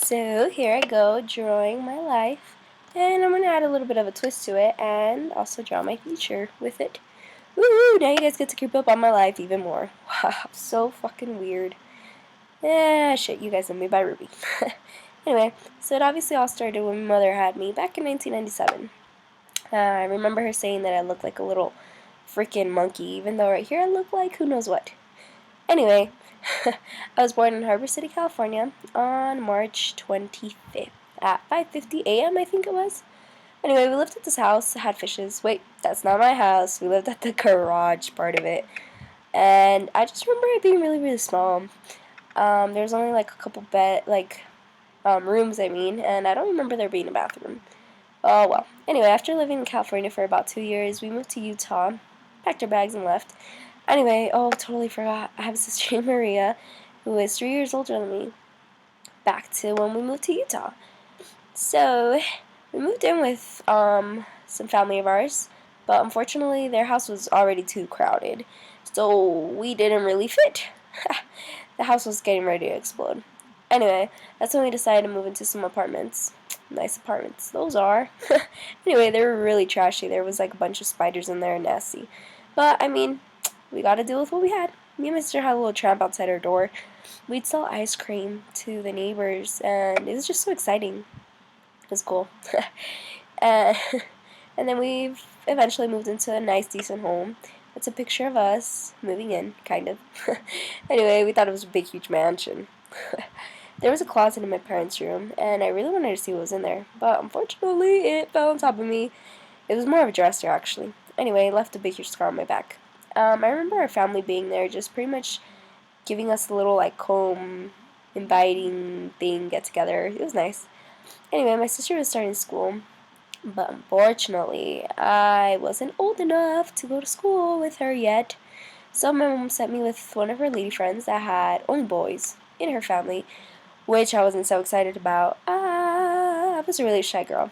So here I go drawing my life, and I'm gonna add a little bit of a twist to it and also draw my future with it. Woohoo! Now you guys get to creep up on my life even more. Wow, so fucking weird. Shit, you guys know me by Ruby. Anyway, so it obviously all started when my mother had me back in 1997. I remember her saying that I looked like a little freaking monkey, even though right here I look like who knows what. Anyway, I was born in Harbor City, California on March 25th at 5:50 a.m. I think it was. Anyway, we lived at this house, had fishes. Wait, that's not my house. We lived at the garage part of it. And I just remember it being really, really small. There was only like a couple rooms, and I don't remember there being a bathroom. Oh well. Anyway, after living in California for about 2 years, we moved to Utah, packed our bags, and left. Anyway, oh, totally forgot. I have a sister named Maria, who is 3 years older than me. Back to when we moved to Utah. So, we moved in with some family of ours, but unfortunately, their house was already too crowded, so we didn't really fit. The house was getting ready to explode. Anyway, that's when we decided to move into some apartments. Nice apartments, those are. Anyway, they were really trashy. There was like a bunch of spiders in there and nasty. But, I mean, we got to deal with what we had. Me and my sister had a little tramp outside our door. We'd sell ice cream to the neighbors, and it was just so exciting. It was cool. uh, and then we've eventually moved into a nice, decent home. It's a picture of us moving in, kind of. Anyway, we thought it was a big, huge mansion. There was a closet in my parents' room, and I really wanted to see what was in there, but unfortunately, it fell on top of me. It was more of a dresser, actually. Anyway, it left a big, huge scar on my back. I remember our family being there, just pretty much giving us a little, like, home inviting thing, get together. It was nice. Anyway, my sister was starting school, but unfortunately, I wasn't old enough to go to school with her yet. So my mom sent me with one of her lady friends that had only boys in her family, which I wasn't so excited about. I was a really shy girl.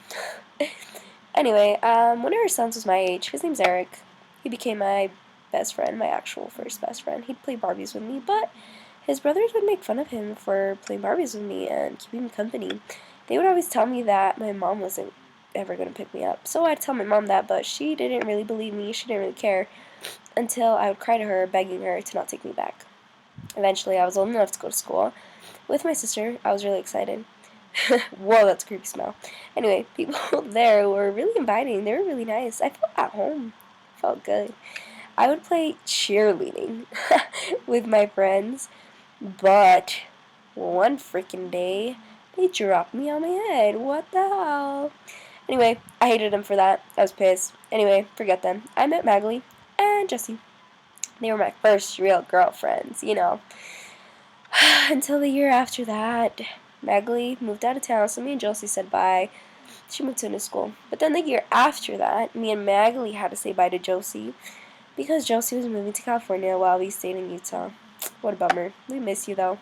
Anyway, one of her sons was my age. His name's Eric. He became my best friend, my actual first best friend. He'd play Barbies with me, but his brothers would make fun of him for playing Barbies with me and keeping me company. They would always tell me that my mom wasn't ever going to pick me up. So I'd tell my mom that, but she didn't really believe me. She didn't really care until I would cry to her, begging her to not take me back. Eventually, I was old enough to go to school with my sister. I was really excited. Whoa, that's a creepy smell. Anyway, people there were really inviting. They were really nice. I felt at home. Felt good. I would play cheerleading with my friends, but one freaking day, they dropped me on my head. What the hell? Anyway, I hated them for that. I was pissed. Anyway, forget them. I met Magley and Jessie. They were my first real girlfriends. Until the year after that, Magley moved out of town, so me and Josie said bye. She moved to a new school. But then the year after that, me and Magley had to say bye to Josie because Josie was moving to California while we stayed in Utah. What a bummer. We miss you, though.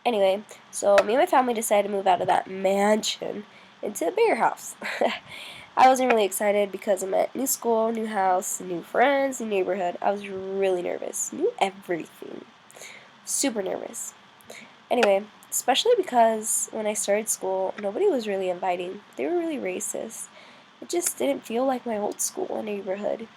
Anyway, so me and my family decided to move out of that mansion into a bigger house. I wasn't really excited because I meant new school, new house, new friends, new neighborhood. I was really nervous. Knew everything. Super nervous. Anyway, especially because when I started school, nobody was really inviting. They were really racist. It just didn't feel like my old school and neighborhood.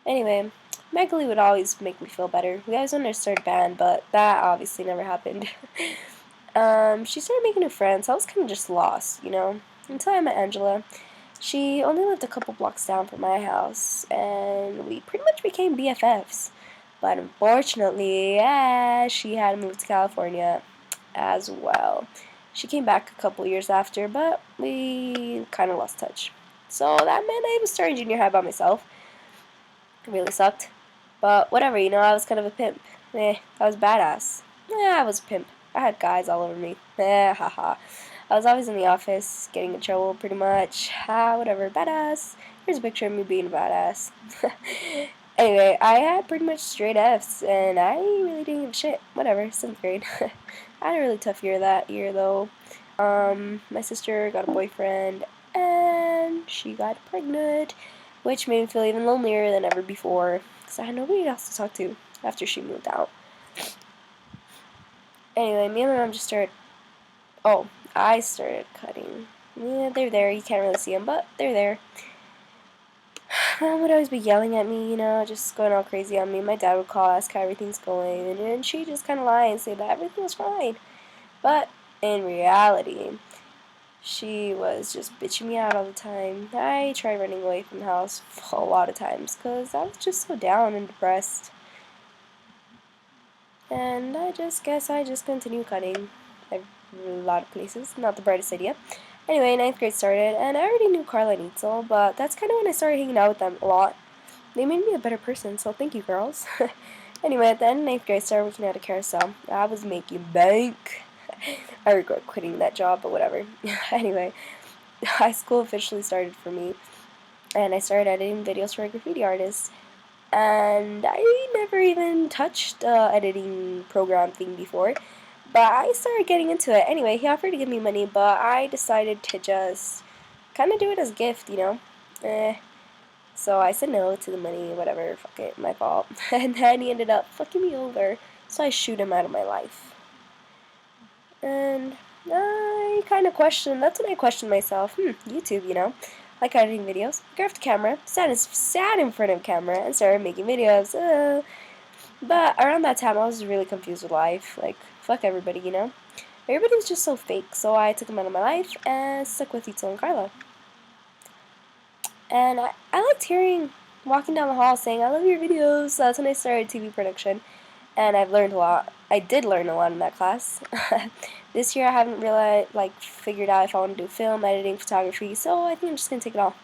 Anyway, Magali would always make me feel better. We always wanted to start a band, but that obviously never happened. She started making new friends. I was kind of just lost, until I met Angela. She only lived a couple blocks down from my house, and we pretty much became BFFs. But unfortunately, she had moved to California as well. She came back a couple years after, but we kind of lost touch. So that meant I was starting junior high by myself. It really sucked. But whatever, I was kind of a pimp. I was badass. I was a pimp. I had guys all over me. Haha. I was always in the office, getting in trouble pretty much. Whatever, badass. Here's a picture of me being a badass. Anyway, I had pretty much straight Fs, and I really didn't give a shit. Whatever, 7th grade. I had a really tough year that year, though. My sister got a boyfriend, and she got pregnant, which made me feel even lonelier than ever before, because I had nobody else to talk to after she moved out. Anyway, me and my mom just started. Oh, I started cutting. Yeah, they're there. You can't really see them, but they're there. Mom would always be yelling at me, just going all crazy on me. My dad would call, ask how everything's going, and then she'd just kind of lie and say that everything was fine. But in reality, she was just bitching me out all the time. I tried running away from the house a lot of times because I was just so down and depressed. And I just guess I just continue cutting a lot of places. Not the brightest idea. Anyway, ninth grade started, and I already knew Carla and Itzel, but that's kind of when I started hanging out with them a lot. They made me a better person, so thank you, girls. Anyway, at the end of ninth grade, I started working at a carousel. I was making bank. I regret quitting that job, but whatever. Anyway, high school officially started for me, and I started editing videos for a graffiti artist. And I never even touched editing program thing before, but I started getting into it. Anyway, he offered to give me money, but I decided to just kind of do it as a gift, So I said no to the money, whatever, fuck it, my fault. And then he ended up fucking me over, so I shoot him out of my life. And I kind of questioned, that's when I questioned myself, YouTube, like editing videos, grabbed the camera, sat in front of camera, and started making videos. But around that time, I was really confused with life. Like, fuck everybody, Everybody was just so fake, so I took them out of my life and stuck with Itzel and Carla. And I liked walking down the hall saying, I love your videos. So that's when I started TV production. And I've learned a lot. I did learn a lot in that class. This year I haven't really, figured out if I want to do film, editing, photography. So I think I'm just going to take it all,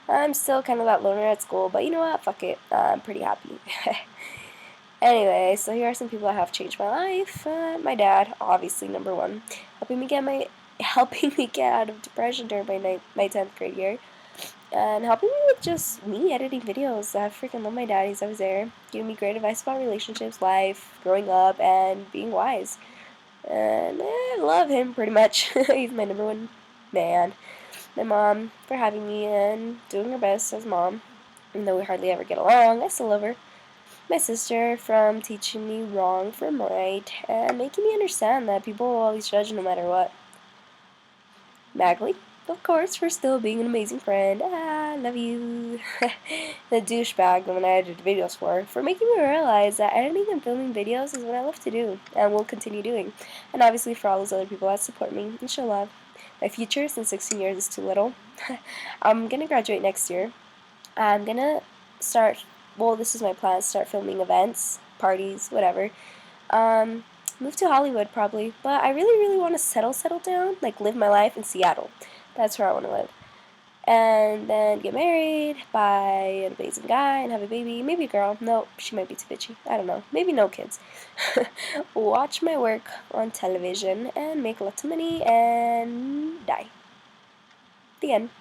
I'm still kind of that loner at school, but you know what? Fuck it. I'm pretty happy. Anyway, so here are some people that have changed my life. My dad, obviously number one, helping me get out of depression during my 10th grade year, and helping me with just me editing videos. I freaking love my dad. He's always there, giving me great advice about relationships, life, growing up, and being wise. And I love him pretty much. He's my number one man. My mom for having me and doing her best as mom. Even though we hardly ever get along, I still love her. My sister from teaching me wrong from right and making me understand that people will always judge no matter what. Magley, of course, for still being an amazing friend. Love you. The douchebag that I edited videos for making me realize that editing and filming videos is what I love to do and will continue doing. And obviously for all those other people that support me and show love. My future since 16 years is too little. I'm going to graduate next year. I'm going to this is my plan, start filming events, parties, whatever. Move to Hollywood probably, but I really, really want to settle down, live my life in Seattle. That's where I want to live. And then get married, buy an amazing guy, and have a baby. Maybe a girl. No, she might be too bitchy. I don't know. Maybe no kids. Watch my work on television and make lots of money and die. The end.